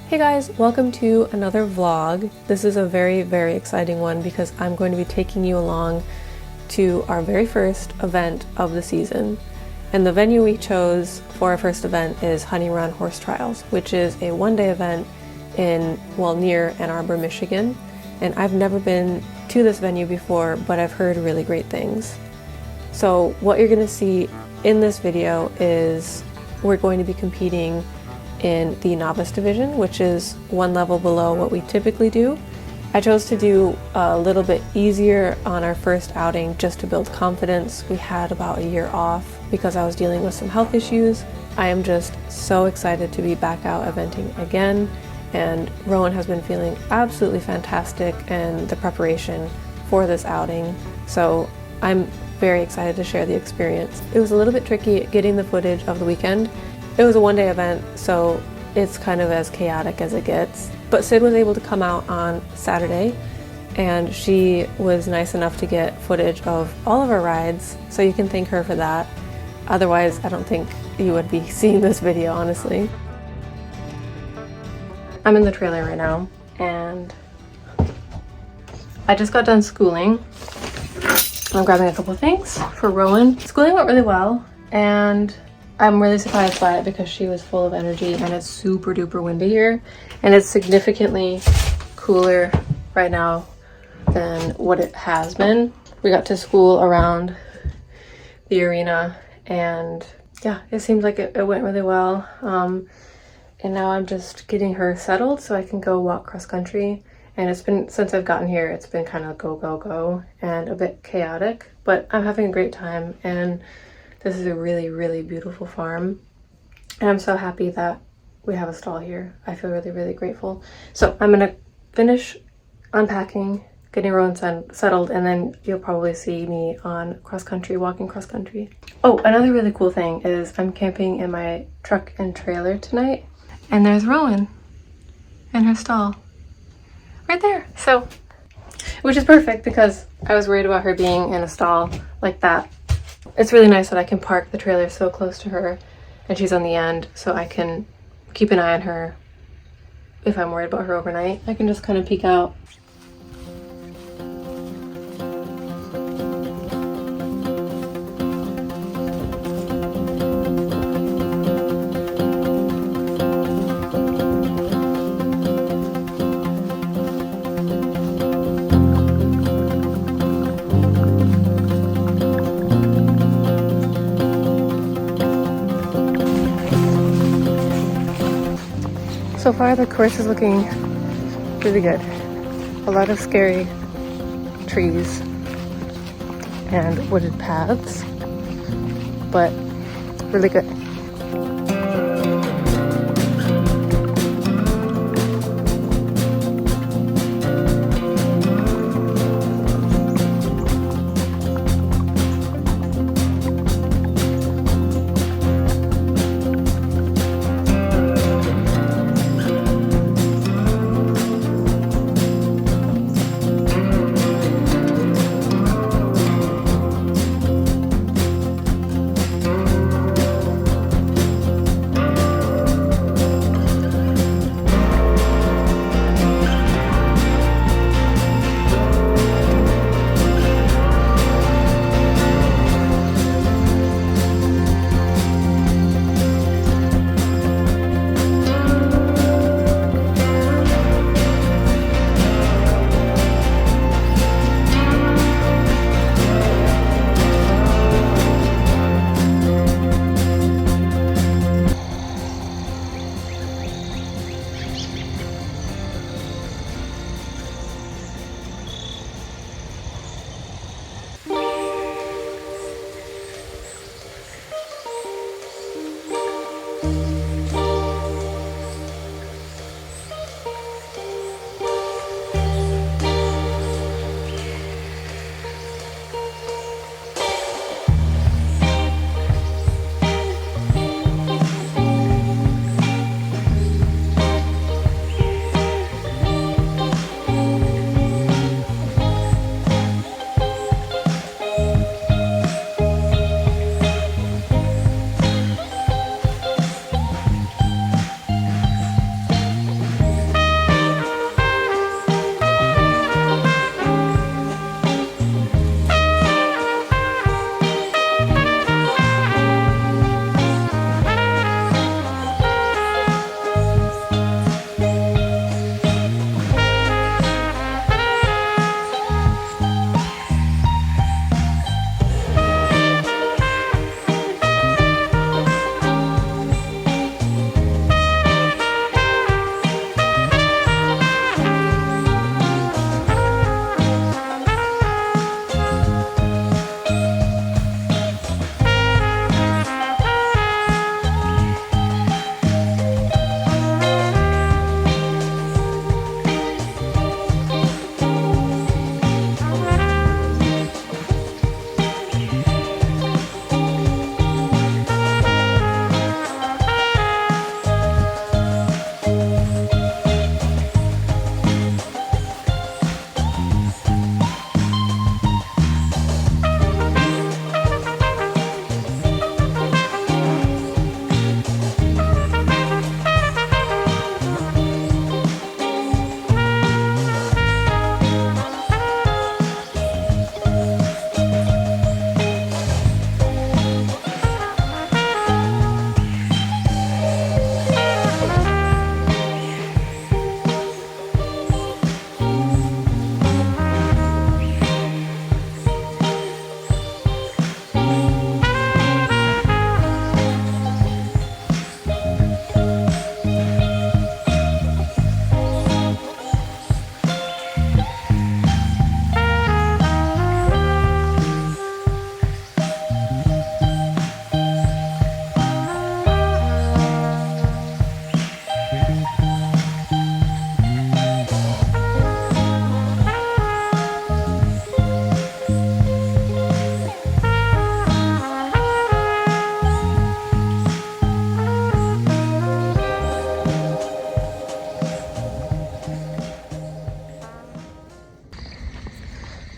Hey guys, welcome to another vlog. This is a very exciting one because I'm going to be taking you along to our very first event of the season. And the venue we chose for our first event is Honey Run Horse Trials, which is a one-day event near Ann Arbor, Michigan. And I've never been to this venue before, but I've heard really great things. So what you're going to see in this video is we're going to be competing in the novice division, which is one level below what we typically do. I chose to do a little bit easier on our first outing just to build confidence. We had about a year off because I was dealing with some health issues. I am just so excited to be back out eventing again, and Rowan has been feeling absolutely fantastic in the preparation for this outing. So I'm very excited to share the experience. It was a little bit tricky getting the footage of the weekend. It was a one-day event, so it's kind of as chaotic as it gets. But Sid was able to come out on Saturday, and she was nice enough to get footage of all of our rides, so you can thank her for that. Otherwise, I don't think you would be seeing this video, honestly. I'm in the trailer right now, and I just got done schooling. I'm grabbing a couple of things for Rowan. Schooling went really well, and I'm really surprised by it because she was full of energy, and it's super duper windy here, and it's significantly cooler right now than what it has been. We got to school around the arena, and yeah, it seems like it went really well. And now I'm just getting her settled so I can go walk cross country. And it's been, since I've gotten here, it's been kind of go and a bit chaotic, but I'm having a great time, and this is a really beautiful farm, and I'm so happy that we have a stall here. I feel really grateful. So I'm gonna finish unpacking, getting Rowan settled, and then you'll probably see me on cross country, walking cross country. Oh, another really cool thing is I'm camping in my truck and trailer tonight, and there's Rowan in her stall right there. So, which is perfect because I was worried about her being in a stall like that. It's really nice that I can park the trailer so close to her and she's on the end, so I can keep an eye on her if I'm worried about her overnight. I can just kind of peek out. So far the course is looking really good. A lot of scary trees and wooded paths, but really good.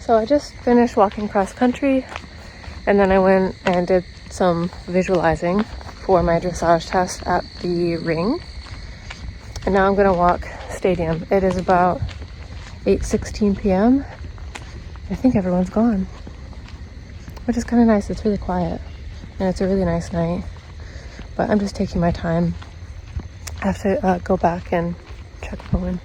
So I just finished walking cross country, and then I went and did some visualizing for my dressage test at the ring. And now I'm gonna walk stadium. It is about 8:16 p.m. I think everyone's gone, which is kind of nice. It's really quiet and it's a really nice night, but I'm just taking my time. I have to go back and check Rowan.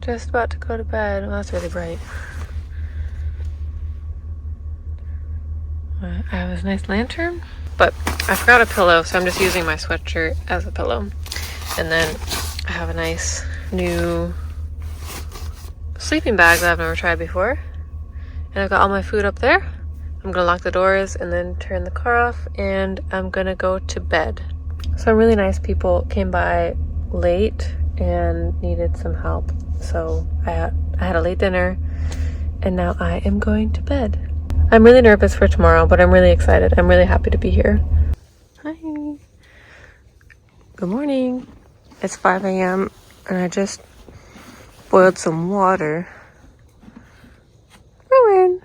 Just about to go to bed. Well, that's really bright. I have this nice lantern, but I forgot a pillow, so I'm just using my sweatshirt as a pillow. And then I have a nice new sleeping bag that I've never tried before. And I've got all my food up there. I'm gonna lock the doors and then turn the car off, and I'm gonna go to bed. Some really nice people came by late and needed some help. So I had a late dinner, and now I am going to bed. I'm really nervous for tomorrow, but I'm really excited. I'm really happy to be here. Hi. Good morning. It's 5 a.m. and I just boiled some water. Rowan.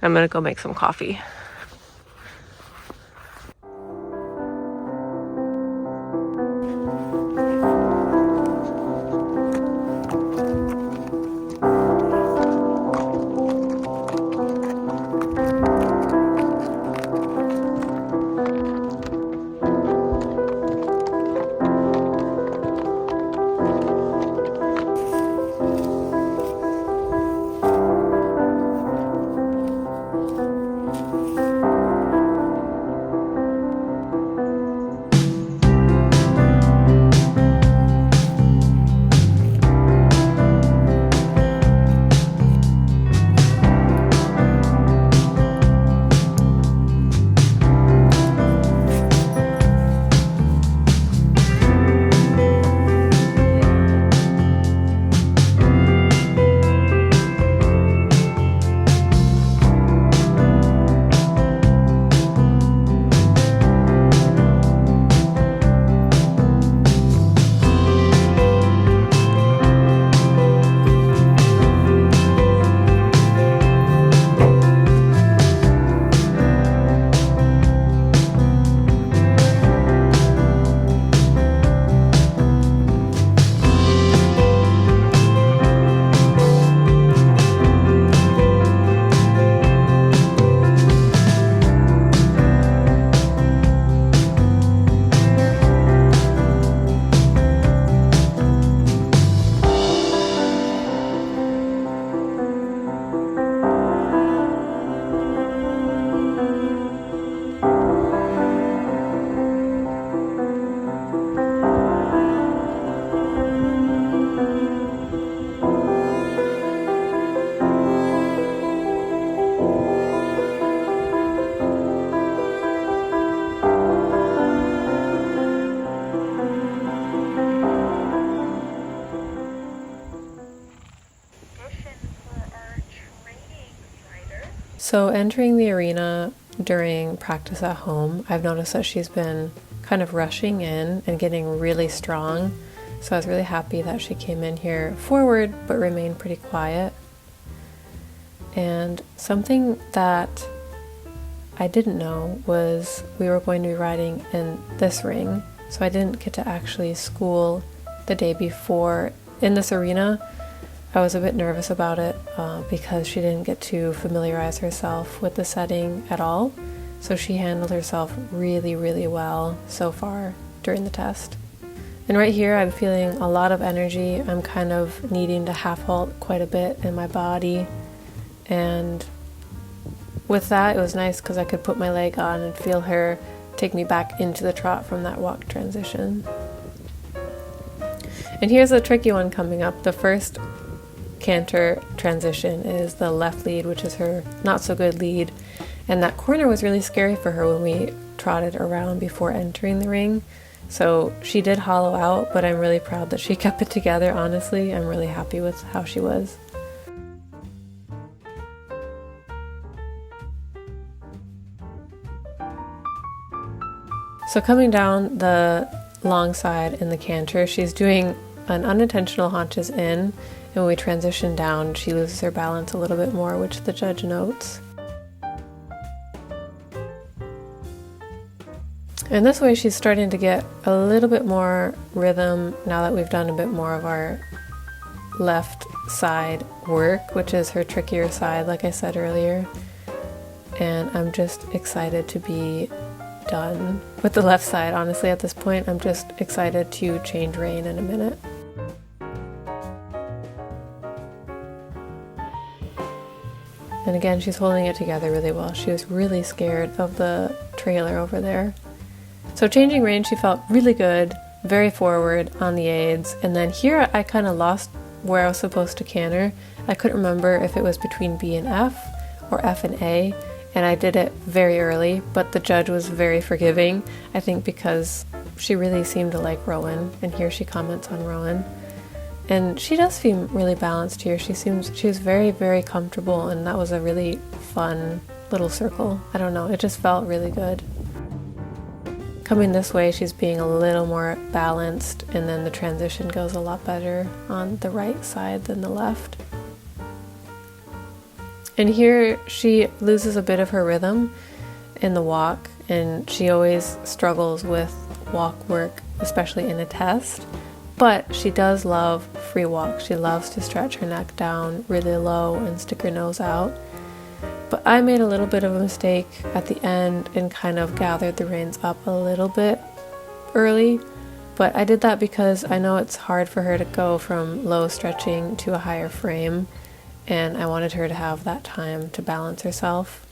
I'm gonna go make some coffee. So entering the arena during practice at home, I've noticed that she's been kind of rushing in and getting really strong. So I was really happy that she came in here forward but remained pretty quiet. And something that I didn't know was we were going to be riding in this ring. So I didn't get to actually school the day before in this arena. I was a bit nervous about it because she didn't get to familiarize herself with the setting at all. So she handled herself really, really well so far during the test. And right here, I'm feeling a lot of energy. I'm kind of needing to half halt quite a bit in my body. And with that, it was nice because I could put my leg on and feel her take me back into the trot from that walk transition. And here's a tricky one coming up. The first canter transition is the left lead, which is her not so good lead. And that corner was really scary for her when we trotted around before entering the ring. So she did hollow out, but I'm really proud that she kept it together, honestly. I'm really happy with how she was. So coming down the long side in the canter, she's doing an unintentional haunches in. And when we transition down, she loses her balance a little bit more, which the judge notes. And this way she's starting to get a little bit more rhythm now that we've done a bit more of our left side work, which is her trickier side, like I said earlier. And I'm just excited to be done with the left side. Honestly, at this point, I'm just excited to change rein in a minute. And again, she's holding it together really well. She was really scared of the trailer over there. So changing rein, she felt really good, very forward on the aids. And then here I kind of lost where I was supposed to canter. I couldn't remember if it was between B and F or F and A. And I did it very early, but the judge was very forgiving, I think because she really seemed to like Rowan. And here she comments on Rowan. And she does seem really balanced here. She was very, very comfortable, and that was a really fun little circle. I don't know, it just felt really good. Coming this way, she's being a little more balanced, and then the transition goes a lot better on the right side than the left. And here she loses a bit of her rhythm in the walk, and she always struggles with walk work, especially in a test. But she does love free walk. She loves to stretch her neck down really low and stick her nose out. But I made a little bit of a mistake at the end and kind of gathered the reins up a little bit early. But I did that because I know it's hard for her to go from low stretching to a higher frame. And I wanted her to have that time to balance herself.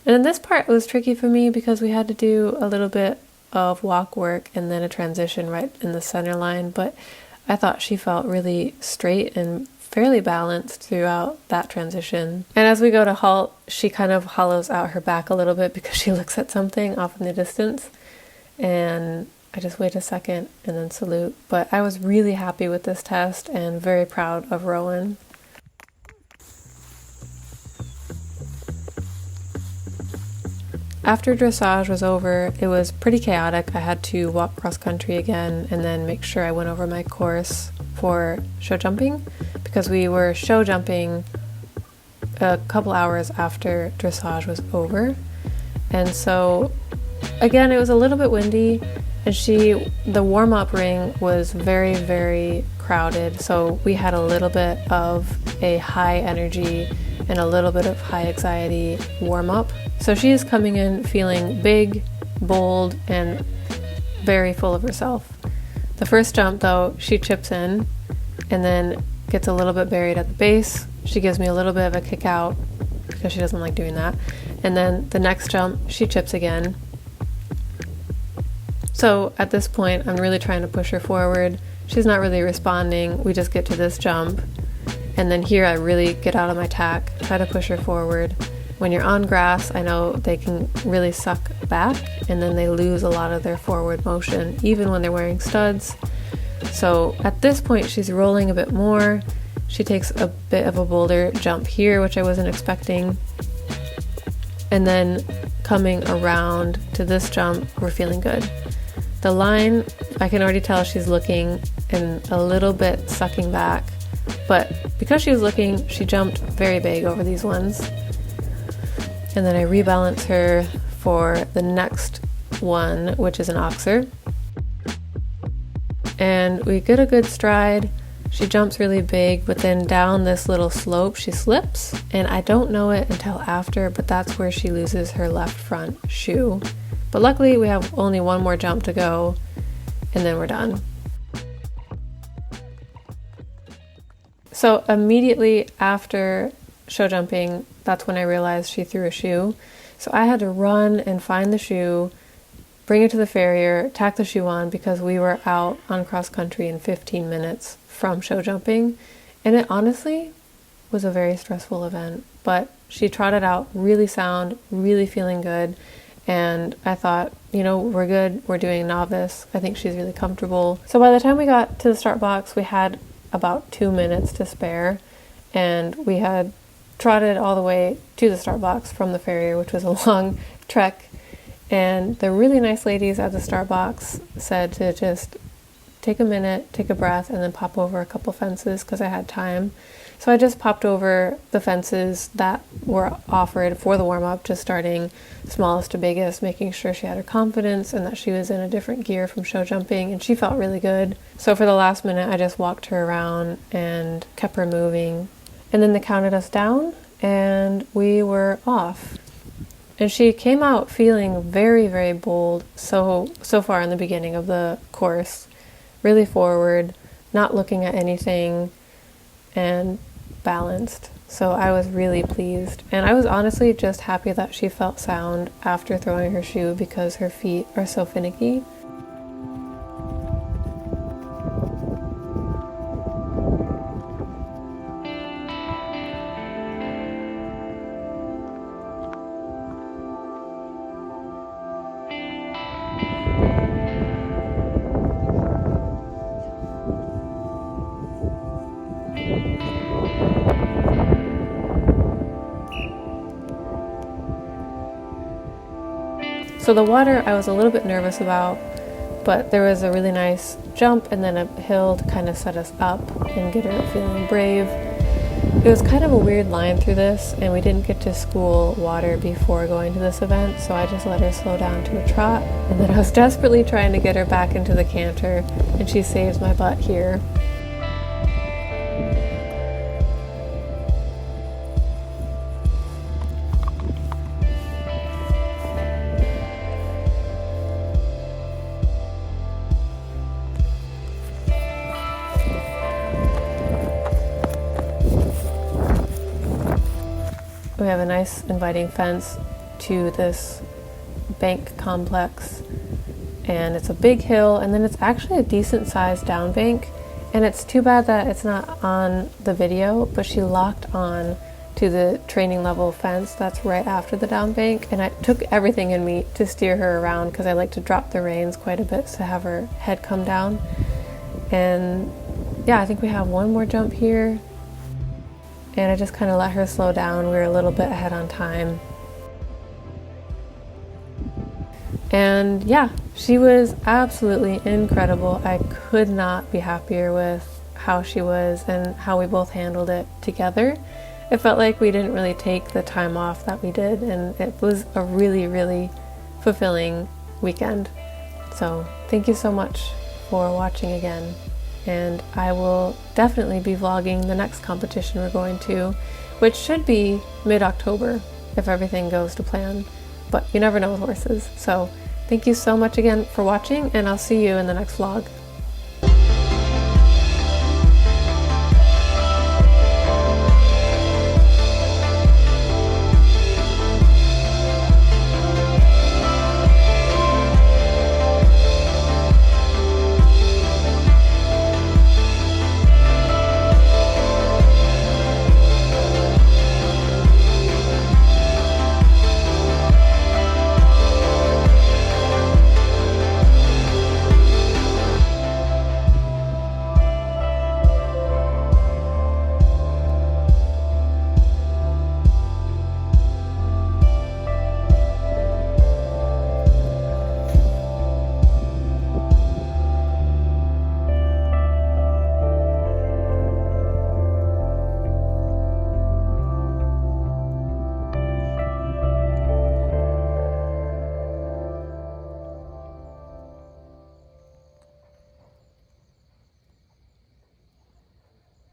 And in this part, it was tricky for me because we had to do a little bit of walk work and then a transition right in the center line, but I thought she felt really straight and fairly balanced throughout that transition. And as we go to halt, she kind of hollows out her back a little bit because she looks at something off in the distance, and I just wait a second and then salute. But I was really happy with this test and very proud of Rowan. After dressage was over, it was pretty chaotic. I had to walk cross country again and then make sure I went over my course for show jumping because we were show jumping a couple hours after dressage was over. And so again, it was a little bit windy, and the warm-up ring was very, very crowded. So we had a little bit of a high energy and a little bit of high anxiety warm-up. So she is coming in feeling big, bold, and very full of herself. The first jump, though, she chips in and then gets a little bit buried at the base. She gives me a little bit of a kick out because she doesn't like doing that. And then the next jump, she chips again. So at this point, I'm really trying to push her forward. She's not really responding. We just get to this jump. And then here I really get out of my tack, try to push her forward. When you're on grass, I know they can really suck back, and then they lose a lot of their forward motion, even when they're wearing studs. So at this point, she's rolling a bit more. She takes a bit of a bolder jump here, which I wasn't expecting. And then coming around to this jump, we're feeling good. The line, I can already tell she's looking and a little bit sucking back, but because she was looking, she jumped very big over these ones. And then I rebalance her for the next one, which is an oxer. And we get a good stride. She jumps really big, but then down this little slope she slips, and I don't know it until after, but that's where she loses her left front shoe. But luckily we have only one more jump to go, and then we're done. So immediately after show jumping, that's when I realized she threw a shoe. So I had to run and find the shoe, bring it to the farrier, tack the shoe on, because we were out on cross country in 15 minutes from show jumping, and it honestly was a very stressful event, but she trotted out really sound, really feeling good, and I thought, you know, we're good, we're doing novice, I think she's really comfortable. So by the time we got to the start box, we had about 2 minutes to spare, and we had trotted all the way to the start box from the farrier, which was a long trek, and the really nice ladies at the start box said to just take a minute, take a breath, and then pop over a couple fences because I had time. So I just popped over the fences that were offered for the warm-up, just starting smallest to biggest, making sure she had her confidence and that she was in a different gear from show jumping, and she felt really good. So for the last minute, I just walked her around and kept her moving. And then they counted us down, and we were off. And she came out feeling very, very bold so far in the beginning of the course. Really forward, not looking at anything, and balanced. So I was really pleased. And I was honestly just happy that she felt sound after throwing her shoe because her feet are so finicky. So the water I was a little bit nervous about, but there was a really nice jump and then a hill to kind of set us up and get her feeling brave. It was kind of a weird line through this, and we didn't get to school water before going to this event, so I just let her slow down to a trot, and then I was desperately trying to get her back into the canter, and she saves my butt here. We have a nice inviting fence to this bank complex, and it's a big hill, and then it's actually a decent sized down bank, and it's too bad that it's not on the video, but she locked on to the training level fence that's right after the down bank, and I took everything in me to steer her around because I like to drop the reins quite a bit to have her head come down. And yeah, I think we have one more jump here, and I just kind of let her slow down. We were a little bit ahead on time. And yeah, she was absolutely incredible. I could not be happier with how she was and how we both handled it together. It felt like we didn't really take the time off that we did, and it was a really, really fulfilling weekend. So thank you so much for watching again. And I will definitely be vlogging the next competition we're going to, which should be mid-October if everything goes to plan, but you never know with horses. So thank you so much again for watching, and I'll see you in the next vlog.